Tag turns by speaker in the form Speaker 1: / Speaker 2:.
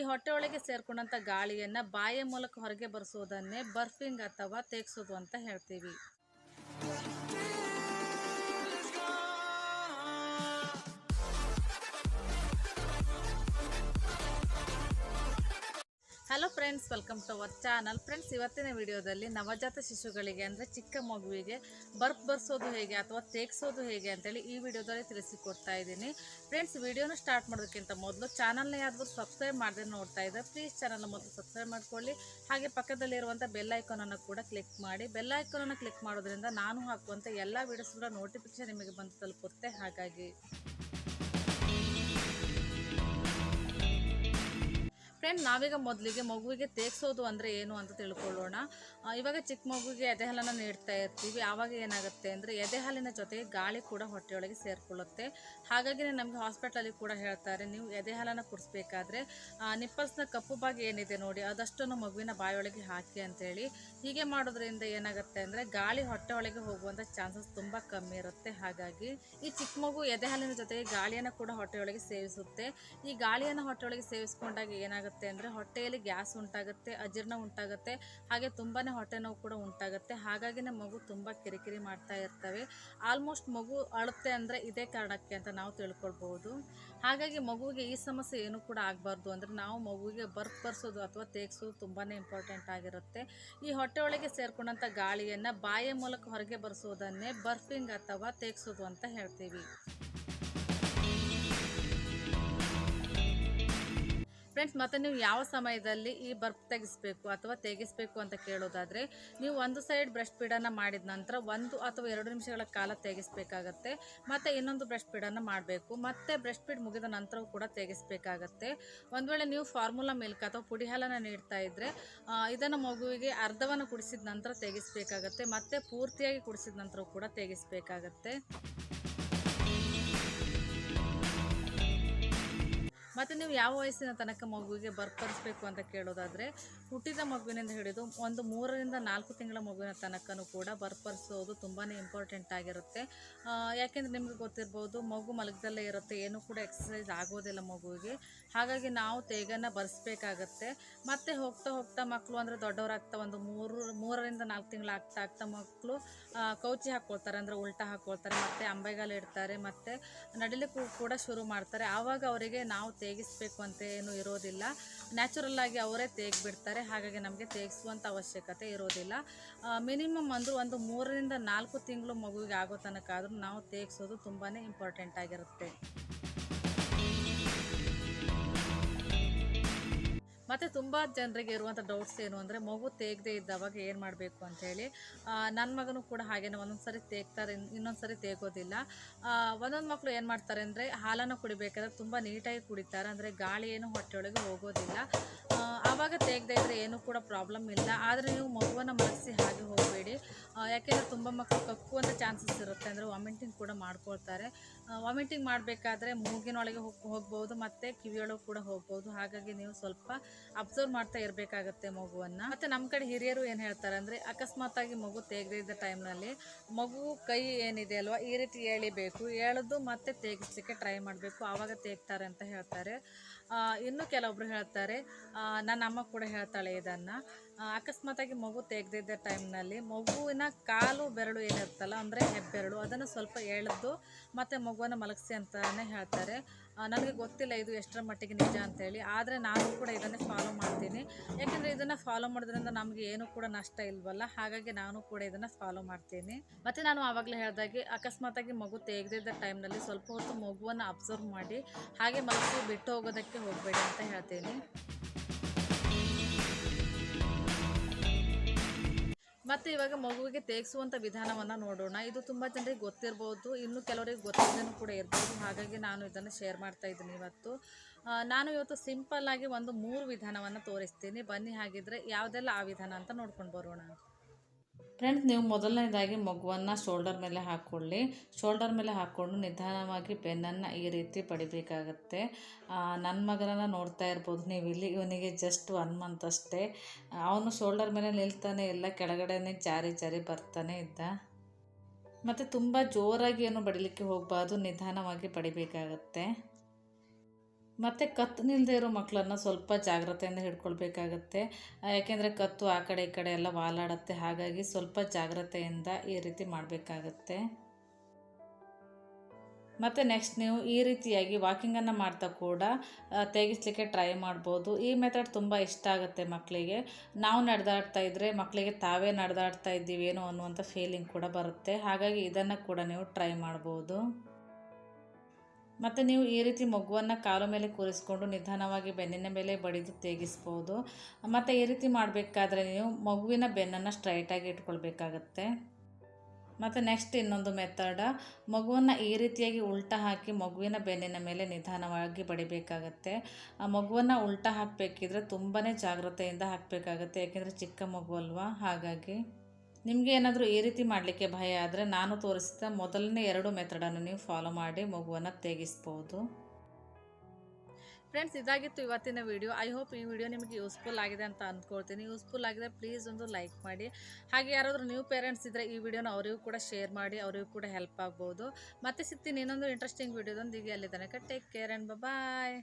Speaker 1: ಈ ಹೊಟ್ಟೆ ಒಳಗೆ ಸೇರ್ಕೊಂಡಂಥ ಗಾಳಿಯನ್ನು ಬಾಯಿಯ ಮೂಲಕ ಹೊರಗೆ ಬರಿಸೋದನ್ನೇ ಬರ್ಫಿಂಗ್ ಅಥವಾ ತೇಗ್ಸೋದು ಅಂತ ಹೇಳ್ತೀವಿ. Hello friends, welcome to our channel. Friends, ಇವತ್ತಿನ ವಿಡಿಯೋದಲ್ಲಿ ನವಜಾತ ಶಿಶುಗಳಿಗೆ ಅಂದರೆ ಚಿಕ್ಕ ಮಗುವಿಗೆ ಬರ್ಫ್ ಬರ್ಸೋದು ಹೇಗೆ ಅಥವಾ ತೇಗ್ಸೋದು ಹೇಗೆ ಅಂತೇಳಿ ಈ ವಿಡಿಯೋದಲ್ಲಿ ತಿಳಿಸಿಕೊಡ್ತಾ ಇದ್ದೀನಿ. ಫ್ರೆಂಡ್ಸ್, ವಿಡಿಯೋನ ಸ್ಟಾರ್ಟ್ ಮಾಡೋದಕ್ಕಿಂತ ಮೊದಲು ಚಾನಲ್ನ ಯಾರಾದರೂ ಸಬ್ಸ್ಕ್ರೈಬ್ ಮಾಡದೆ ನೋಡ್ತಾ ಇದ್ದರೆ ಪ್ಲೀಸ್ ಚಾನಲ್ನ ಮೊದಲು ಸಬ್ಸ್ಕ್ರೈಬ್ ಮಾಡ್ಕೊಳ್ಳಿ. ಹಾಗೆ ಪಕ್ಕದಲ್ಲಿರುವಂಥ ಬೆಲ್ ಐಕಾನನ್ನು ಕೂಡ ಕ್ಲಿಕ್ ಮಾಡಿ. ಬೆಲ್ ಐಕಾನನ್ನು ಕ್ಲಿಕ್ ಮಾಡೋದ್ರಿಂದ ನಾನು ಹಾಕುವಂಥ ಎಲ್ಲ ವೀಡಿಯೋಸ್ಗಳ ನೋಟಿಫಿಕೇಶನ್ ನಿಮಗೆ ಬಂದು ತಲುಪುತ್ತೆ. ಹಾಗಾಗಿ ಫ್ರೆಂಡ್, ನಾವೀಗ ಮೊದಲಿಗೆ ಮಗುವಿಗೆ ತೇಗ್ಸೋದು ಅಂದರೆ ಏನು ಅಂತ ತಿಳ್ಕೊಳ್ಳೋಣ. ಇವಾಗ ಚಿಕ್ಕ ಮಗುವಿಗೆ ಎದೆ ಹಾಲನ್ನು ನೀಡ್ತಾ ಇರ್ತೀವಿ. ಆವಾಗ ಏನಾಗುತ್ತೆ ಅಂದರೆ ಎದೆ ಹಾಲಿನ ಜೊತೆಗೆ ಗಾಳಿ ಕೂಡ ಹೊಟ್ಟೆಯೊಳಗೆ ಸೇರಿಕೊಳ್ಳುತ್ತೆ. ಹಾಗಾಗಿ ನಮಗೆ ಹಾಸ್ಪಿಟ್ಲಲ್ಲಿ ಕೂಡ ಹೇಳ್ತಾರೆ, ನೀವು ಎದೆ ಹಾಲನ್ನು ಕುಡಿಸ್ಬೇಕಾದ್ರೆ ನಿಪ್ಪಲ್ಸ್ನ ಕಪ್ಪು ಭಾಗ ಏನಿದೆ ನೋಡಿ ಅದಷ್ಟನ್ನು ಮಗುವಿನ ಬಾಯೊಳಗೆ ಹಾಕಿ ಅಂತೇಳಿ. ಹೀಗೆ ಮಾಡೋದ್ರಿಂದ ಏನಾಗುತ್ತೆ ಅಂದರೆ ಗಾಳಿ ಹೊಟ್ಟೆ ಒಳಗೆ ಹೋಗುವಂಥ ಚಾನ್ಸಸ್ ತುಂಬ ಕಮ್ಮಿ ಇರುತ್ತೆ. ಹಾಗಾಗಿ ಈ ಚಿಕ್ಕ ಮಗು ಎದೆ ಹಾಲಿನ ಜೊತೆಗೆ ಗಾಳಿಯನ್ನು ಕೂಡ ಹೊಟ್ಟೆಯೊಳಗೆ ಸೇವಿಸುತ್ತೆ. ಈ ಗಾಳಿಯನ್ನು ಹೊಟ್ಟೆಯೊಳಗೆ ಸೇವಿಸ್ಕೊಂಡಾಗ ಏನಾಗುತ್ತೆ ಅಂದರೆ ಹೊಟ್ಟೆಯಲ್ಲಿ ಗ್ಯಾಸ್ ಉಂಟಾಗುತ್ತೆ, ಅಜೀರ್ಣ ಉಂಟಾಗುತ್ತೆ, ಹಾಗೆ ತುಂಬಾ ಹೊಟ್ಟೆ ನೋವು ಕೂಡ ಉಂಟಾಗುತ್ತೆ. ಹಾಗಾಗಿ ಮಗು ತುಂಬ ಕಿರಿಕಿರಿ ಮಾಡ್ತಾ ಇರ್ತವೆ. ಆಲ್ಮೋಸ್ಟ್ ಮಗು ಅಳುತ್ತೆ ಅಂದರೆ ಇದೇ ಕಾರಣಕ್ಕೆ ಅಂತ ನಾವು ತಿಳ್ಕೊಳ್ಬೋದು. ಹಾಗಾಗಿ ಮಗುವಿಗೆ ಈ ಸಮಸ್ಯೆ ಏನು ಕೂಡ ಆಗಬಾರ್ದು ಅಂದರೆ ನಾವು ಮಗುವಿಗೆ ಬರ್ಫ್ ಬರ್ಸೋದು ಅಥವಾ ತೇಗ್ಸೋದು ತುಂಬಾ ಇಂಪಾರ್ಟೆಂಟ್ ಆಗಿರುತ್ತೆ. ಈ ಹೊಟ್ಟೆ ಒಳಗೆ ಸೇರ್ಕೊಂಡಂಥ ಗಾಳಿಯನ್ನು ಬಾಯಿಯ ಮೂಲಕ ಹೊರಗೆ ಬರಿಸೋದನ್ನೇ ಬರ್ಫಿಂಗ್ ಅಥವಾ ತೇಗ್ಸೋದು ಅಂತ ಹೇಳ್ತೀವಿ. ಫ್ರೆಂಡ್ಸ್, ಮತ್ತು ನೀವು ಯಾವ ಸಮಯದಲ್ಲಿ ಈ ಬರ್ಫ್ ತೆಗಿಸ್ಬೇಕು ಅಥವಾ ತೆಗಿಸ್ಬೇಕು ಅಂತ ಕೇಳೋದಾದರೆ, ನೀವು ಒಂದು ಸೈಡ್ ಬ್ರಷ್ ಫೀಡನ್ನು ಮಾಡಿದ ನಂತರ 1 ಅಥವಾ 2 ನಿಮಿಷಗಳ ಕಾಲ ತೆಗಿಸ್ಬೇಕಾಗತ್ತೆ. ಮತ್ತು ಇನ್ನೊಂದು ಬ್ರಷ್ ಫೀಡನ್ನು ಮಾಡಬೇಕು. ಮತ್ತು ಬ್ರಷ್ ಫೀಡ್ ಮುಗಿದ ನಂತರವೂ ಕೂಡ ತೆಗಿಸ್ಬೇಕಾಗತ್ತೆ. ಒಂದು ವೇಳೆ ನೀವು ಫಾರ್ಮುಲಾ ಮಿಲ್ಕ್ ಅಥವಾ ಪುಡಿ ಹಾಲನ್ನು ನೀಡ್ತಾ ಇದ್ದರೆ ಇದನ್ನು ಮಗುವಿಗೆ ಅರ್ಧವನ್ನು ಕುಡಿಸಿದ ನಂತರ ತೆಗಿಸ್ಬೇಕಾಗತ್ತೆ. ಮತ್ತು ಪೂರ್ತಿಯಾಗಿ ಕುಡಿಸಿದ ನಂತರ ಕೂಡ ತೆಗಿಸ್ಬೇಕಾಗತ್ತೆ. ಮತ್ತು ನೀವು ಯಾವ ವಯಸ್ಸಿನ ತನಕ ಮಗುವಿಗೆ ಬರ್ಫ್ ಬರ್ಸ್ಬೇಕು ಅಂತ ಕೇಳೋದಾದರೆ, ಹುಟ್ಟಿದ ಮಗುವಿನಿಂದ ಹಿಡಿದು ಒಂದು 3 ರಿಂದ 4 ತಿಂಗಳ ಮಗುವಿನ ತನಕನೂ ಕೂಡ ಬರ್ಫ್ ಬರ್ಸೋದು ತುಂಬಾ ಇಂಪಾರ್ಟೆಂಟ್ ಆಗಿರುತ್ತೆ. ಯಾಕೆಂದರೆ ನಿಮಗೆ ಗೊತ್ತಿರ್ಬೋದು, ಮಗು ಮಲಗದಲ್ಲೇ ಇರುತ್ತೆ, ಏನೂ ಕೂಡ ಎಕ್ಸಸೈಸ್ ಆಗೋದಿಲ್ಲ ಮಗುವಿಗೆ. ಹಾಗಾಗಿ ನಾವು ತೇಗನ್ನು ಬರ್ಸ್ಬೇಕಾಗತ್ತೆ. ಮತ್ತು ಹೋಗ್ತಾ ಹೋಗ್ತಾ ಮಕ್ಕಳು ಅಂದರೆ ದೊಡ್ಡವರಾಗ್ತಾ ಒಂದು 3 ರಿಂದ 4 ತಿಂಗಳು ಆಗ್ತಾ ಮಕ್ಕಳು ಕೌಚಿ ಹಾಕ್ಕೊಳ್ತಾರೆ, ಅಂದರೆ ಉಲ್ಟಾ ಹಾಕ್ಕೊಳ್ತಾರೆ, ಮತ್ತು ಅಂಬೆಗಾಲು ಇಡ್ತಾರೆ, ಮತ್ತು ನಡಿಲಿಕ್ಕೂ ಕೂಡ ಶುರು ಮಾಡ್ತಾರೆ. ಆವಾಗ ಅವರಿಗೆ ನಾವು ತೇಗಿಸ್ಬೇಕು ಅಂತ ಏನು ಇರೋದಿಲ್ಲ, ನ್ಯಾಚುರಲ್ ಆಗಿ ಅವರೇ ತೇಗ್ಬಿಡ್ತಾರೆ. ಹಾಗಾಗಿ ನಮಗೆ ತೇಗಿಸುವಂಥ ಅವಶ್ಯಕತೆ ಇರೋದಿಲ್ಲ. ಮಿನಿಮಮ್ ಅಂದರೂ ಒಂದು 3 ರಿಂದ 4 ತಿಂಗಳು ಮಗುವಿಗೆ ಆಗೋ ತನಕ ಆದರೂ ನಾವು ತೇಗಿಸೋದು ತುಂಬಾ ಇಂಪಾರ್ಟೆಂಟ್ ಆಗಿರುತ್ತೆ. ಮತ್ತು ತುಂಬ ಜನರಿಗೆ ಇರುವಂಥ ಡೌಟ್ಸ್ ಏನು ಅಂದರೆ, ಮಗು ತೇಗದೇ ಇದ್ದವಾಗ ಏನು ಮಾಡಬೇಕು ಅಂಥೇಳಿ. ನನ್ನ ಮಗನೂ ಕೂಡ ಹಾಗೇನೆ ಒಂದೊಂದು ಸರಿ ತೇಗ್ತಾರೆ, ಇನ್ನೊಂದು ಸರಿ ತೇಗೋದಿಲ್ಲ. ಒಂದೊಂದು ಮಕ್ಕಳು ಏನು ಮಾಡ್ತಾರೆ ಅಂದರೆ ಹಾಲನ್ನು ಕುಡಿಬೇಕಾದ್ರೆ ತುಂಬ ನೀಟಾಗಿ ಕುಡಿತಾರೆ, ಅಂದರೆ ಗಾಳಿ ಏನು ಹೊಟ್ಟೆಯೊಳಗೆ ಹೋಗೋದಿಲ್ಲ. ಆವಾಗ ತೇಗದೇ ಇದ್ದರೆ ಏನೂ ಕೂಡ ಪ್ರಾಬ್ಲಮ್ ಇಲ್ಲ. ಆದರೆ ನೀವು ಮಗುವನ್ನು ಮಲಗಿಸಿ ಹಾಗೆ ಹೋಗಬೇಡಿ. ಯಾಕೆಂದರೆ ತುಂಬ ಮಕ್ಕಳು ಕಕ್ಕುವಂಥ ಚಾನ್ಸಸ್ ಇರುತ್ತೆ, ಅಂದರೆ ವಾಮಿಟಿಂಗ್ ಕೂಡ ಮಾಡ್ಕೊಳ್ತಾರೆ. ವಾಮಿಟಿಂಗ್ ಮಾಡಬೇಕಾದ್ರೆ ಮೂಗಿನೊಳಗೆ ಹೋಗ್ಬೋದು ಮತ್ತು ಕಿವಿಯೊಳಗೆ ಕೂಡ ಹೋಗ್ಬೋದು. ಹಾಗಾಗಿ ನೀವು ಸ್ವಲ್ಪ ಅಬ್ಸರ್ವ್ ಮಾಡ್ತಾ ಇರಬೇಕಾಗತ್ತೆ ಮಗುವನ್ನು. ಮತ್ತು ನಮ್ಮ ಕಡೆ ಹಿರಿಯರು ಏನು ಹೇಳ್ತಾರೆ ಅಂದರೆ, ಅಕಸ್ಮಾತಾಗಿ ಮಗು ತೇಗದೇ ಇದ್ದ ಟೈಮ್ನಲ್ಲಿ ಮಗು ಕೈ ಏನಿದೆ ಅಲ್ವಾ ಈ ರೀತಿ ಎಳಿಬೇಕು, ಎಳೆದು ಮತ್ತೆ ತೇಗಿಸ್ಲಿಕ್ಕೆ ಟ್ರೈ ಮಾಡಬೇಕು, ಆವಾಗ ತೇಗ್ತಾರೆ ಅಂತ ಹೇಳ್ತಾರೆ. ಇನ್ನು ಕೆಲವೊಬ್ರು ಹೇಳ್ತಾರೆ, ನನ್ನ ಅಮ್ಮ ಕೂಡ ಹೇಳ್ತಾಳೆ ಇದನ್ನು, ಅಕಸ್ಮಾತಾಗಿ ಮಗು ತೆಗೆದಿದ್ದ ಟೈಮ್ನಲ್ಲಿ ಮಗುವಿನ ಕಾಲು ಬೆರಳು ಏನಿರುತ್ತಲ್ಲ, ಅಂದರೆ ಹೆಬ್ಬೆರಳು, ಅದನ್ನು ಸ್ವಲ್ಪ ಎಳೆದು ಮತ್ತು ಮಗುವನ್ನು ಮಲಗಿಸಿ ಅಂತಲೇ ಹೇಳ್ತಾರೆ. ನನಗೆ ಗೊತ್ತಿಲ್ಲ ಇದು ಎಷ್ಟರ ಮಟ್ಟಿಗೆ ನಿಜ ಅಂತೇಳಿ, ಆದರೆ ನಾನು ಕೂಡ ಇದನ್ನೇ ಫಾಲೋ ಮಾಡ್ತೀನಿ. ಯಾಕೆಂದರೆ ಇದನ್ನು ಫಾಲೋ ಮಾಡೋದ್ರಿಂದ ನಮಗೆ ಏನೂ ಕೂಡ ನಷ್ಟ ಇಲ್ವಲ್ಲ, ಹಾಗಾಗಿ ನಾನು ಕೂಡ ಇದನ್ನು ಫಾಲೋ ಮಾಡ್ತೀನಿ. ಮತ್ತು ನಾನು ಆವಾಗಲೇ ಹೇಳಿದಾಗೆ ಅಕಸ್ಮಾತಾಗಿ ಮಗು ತೆಗೆದಿದ್ದ ಟೈಮ್ನಲ್ಲಿ ಸ್ವಲ್ಪ ಹೊತ್ತು ಮಗುವನ್ನು ಅಬ್ಸರ್ವ್ ಮಾಡಿ ಹಾಗೆ ಮಲಗಿಸಿ ಬಿಟ್ಟು ಹೋಗೋದಕ್ಕೆ ಹೋಗಬೇಡಿ ಅಂತ ಹೇಳ್ತೀನಿ. ಮತ್ತು ಇವಾಗ ಮಗುವಿಗೆ ತೇಗಿಸುವಂಥ ವಿಧಾನವನ್ನು ನೋಡೋಣ. ಇದು ತುಂಬ ಜನರಿಗೆ ಗೊತ್ತಿರ್ಬೋದು, ಇನ್ನು ಕೆಲವರಿಗೆ ಗೊತ್ತಿದ್ದೂ ಕೂಡ ಇರ್ಬೋದು. ಹಾಗಾಗಿ ನಾನು ಇದನ್ನು ಶೇರ್ ಮಾಡ್ತಾ ಇದ್ದೀನಿ ಇವತ್ತು. ನಾನು ಇವತ್ತು ಸಿಂಪಲ್ಲಾಗಿ ಒಂದು 3 ವಿಧಾನವನ್ನು ತೋರಿಸ್ತೀನಿ. ಬನ್ನಿ ಹಾಗಿದ್ರೆ ಯಾವುದೆಲ್ಲ ಆ ವಿಧಾನ ಅಂತ ನೋಡ್ಕೊಂಡು ಬರೋಣ. ಫ್ರೆಂಡ್ಸ್, ನೀವು ಮೊದಲನೇದಾಗಿ ಮಗುವನ್ನು ಶೋಲ್ಡರ್ ಮೇಲೆ ಹಾಕ್ಕೊಳ್ಳಿ. ಶೋಲ್ಡರ್ ಮೇಲೆ ಹಾಕ್ಕೊಂಡು ನಿಧಾನವಾಗಿ ಪೆನ್ನನ್ನು ಈ ರೀತಿ ಪಡಿಬೇಕಾಗತ್ತೆ. ನನ್ನ ಮಗನನ್ನು ನೋಡ್ತಾ ಇರ್ಬೋದು ನೀವು ಇಲ್ಲಿ, ಇವನಿಗೆ ಜಸ್ಟ್ 1 ಮಂತ್ ಅಷ್ಟೇ. ಅವನು ಶೋಲ್ಡರ್ ಮೇಲೆ ನಿಲ್ತಾನೆ ಇಲ್ಲ, ಕೆಳಗಡೆನೇ ಜಾರಿ ಜಾರಿ ಬರ್ತಾನೆ ಇದ್ದ. ಮತ್ತು ತುಂಬ ಜೋರಾಗಿ ಏನು ಬಡಿಲಿಕ್ಕೆ ಹೋಗಬಾರ್ದು, ನಿಧಾನವಾಗಿ ಪಡಿಬೇಕಾಗತ್ತೆ. ಮತ್ತು ಕತ್ತು ನಿಲ್ಲದೆ ಇರೋ ಮಕ್ಕಳನ್ನು ಸ್ವಲ್ಪ ಜಾಗ್ರತೆಯಿಂದ ಹಿಡ್ಕೊಳ್ಬೇಕಾಗತ್ತೆ. ಯಾಕೆಂದರೆ ಕತ್ತು ಆ ಕಡೆ ಈ ಕಡೆ ಎಲ್ಲ ವಾಲಾಡುತ್ತೆ. ಹಾಗಾಗಿ ಸ್ವಲ್ಪ ಜಾಗ್ರತೆಯಿಂದ ಈ ರೀತಿ ಮಾಡಬೇಕಾಗತ್ತೆ. ಮತ್ತು ನೆಕ್ಸ್ಟ್ ನೀವು ಈ ರೀತಿಯಾಗಿ ವಾಕಿಂಗನ್ನು ಮಾಡ್ತಾ ಕೂಡ ತೆಗಿಸ್ಲಿಕ್ಕೆ ಟ್ರೈ ಮಾಡ್ಬೋದು. ಈ ಮೆಥಡ್ ತುಂಬ ಇಷ್ಟ ಆಗುತ್ತೆ ಮಕ್ಕಳಿಗೆ. ನಾವು ನಡೆದಾಡ್ತಾ ಇದ್ದರೆ ಮಕ್ಕಳಿಗೆ ತಾವೇ ನಡೆದಾಡ್ತಾ ಇದ್ದೀವೇನೋ ಅನ್ನುವಂಥ ಫೀಲಿಂಗ್ ಕೂಡ ಬರುತ್ತೆ. ಹಾಗಾಗಿ ಇದನ್ನು ಕೂಡ ನೀವು ಟ್ರೈ ಮಾಡ್ಬೋದು. ಮತ್ತು ನೀವು ಈ ರೀತಿ ಮಗುವನ್ನು ಕಾಲು ಮೇಲೆ ಕೂರಿಸ್ಕೊಂಡು ನಿಧಾನವಾಗಿ ಬೆನ್ನಿನ ಮೇಲೆ ಬಡಿದು ತೇಗಿಸ್ಬೋದು. ಮತ್ತು ಈ ರೀತಿ ಮಾಡಬೇಕಾದ್ರೆ ನೀವು ಮಗುವಿನ ಬೆನ್ನನ್ನು ಸ್ಟ್ರೈಟಾಗಿ ಇಟ್ಕೊಳ್ಬೇಕಾಗತ್ತೆ. ಮತ್ತು ನೆಕ್ಸ್ಟ್ ಇನ್ನೊಂದು ಮೆಥಡ್, ಮಗುವನ್ನು ಈ ರೀತಿಯಾಗಿ ಉಲ್ಟಾ ಹಾಕಿ ಮಗುವಿನ ಬೆನ್ನಿನ ಮೇಲೆ ನಿಧಾನವಾಗಿ ಬಡಿಬೇಕಾಗತ್ತೆ. ಆ ಮಗುವನ್ನು ಉಲ್ಟಾ ಹಾಕಬೇಕಿದ್ರೆ ತುಂಬಾ ಜಾಗ್ರತೆಯಿಂದ ಹಾಕಬೇಕಾಗತ್ತೆ. ಯಾಕೆಂದರೆ ಚಿಕ್ಕ ಮಗು ಅಲ್ವಾ. ಹಾಗಾಗಿ ನಿಮಗೆ ಏನಾದರೂ ಈ ರೀತಿ ಮಾಡಲಿಕ್ಕೆ ಭಯ ಆದರೆ ನಾನು ತೋರಿಸಿದ ಮೊದಲನೇ 2 ಮೆಥಡನ್ನು ನೀವು ಫಾಲೋ ಮಾಡಿ ಮಗುವನ್ನು ತೇಗಿಸ್ಬೋದು. ಫ್ರೆಂಡ್ಸ್, ಇದಾಗಿತ್ತು ಇವತ್ತಿನ ವಿಡಿಯೋ. ಐ ಹೋಪ್ ಈ ವಿಡಿಯೋ ನಿಮಗೆ ಯೂಸ್ಫುಲ್ ಆಗಿದೆ ಅಂತ ಅಂದ್ಕೊಳ್ತೀನಿ. ಯೂಸ್ಫುಲ್ ಆಗಿದೆ ಪ್ಲೀಸ್ ಒಂದು ಲೈಕ್ ಮಾಡಿ. ಹಾಗೆ ಯಾರಾದರೂ ನ್ಯೂ ಪೇರೆಂಟ್ಸ್ ಇದ್ದರೆ ಈ ವಿಡಿಯೋನ ಅವರಿಗೂ ಕೂಡ ಶೇರ್ ಮಾಡಿ, ಅವರಿಗೂ ಕೂಡ ಹೆಲ್ಪ್ ಆಗ್ಬೋದು. ಮತ್ತೆ ಸಿಗ್ತೀನಿ ಇನ್ನೊಂದು ಇಂಟ್ರೆಸ್ಟಿಂಗ್ ವಿಡಿಯೋದೊಂದಿಗೆ. ಅಲ್ಲಿ ತನಕ ಟೇಕ್ ಕೇರ್ ಆ್ಯಂಡ್ ಬಾಯ್.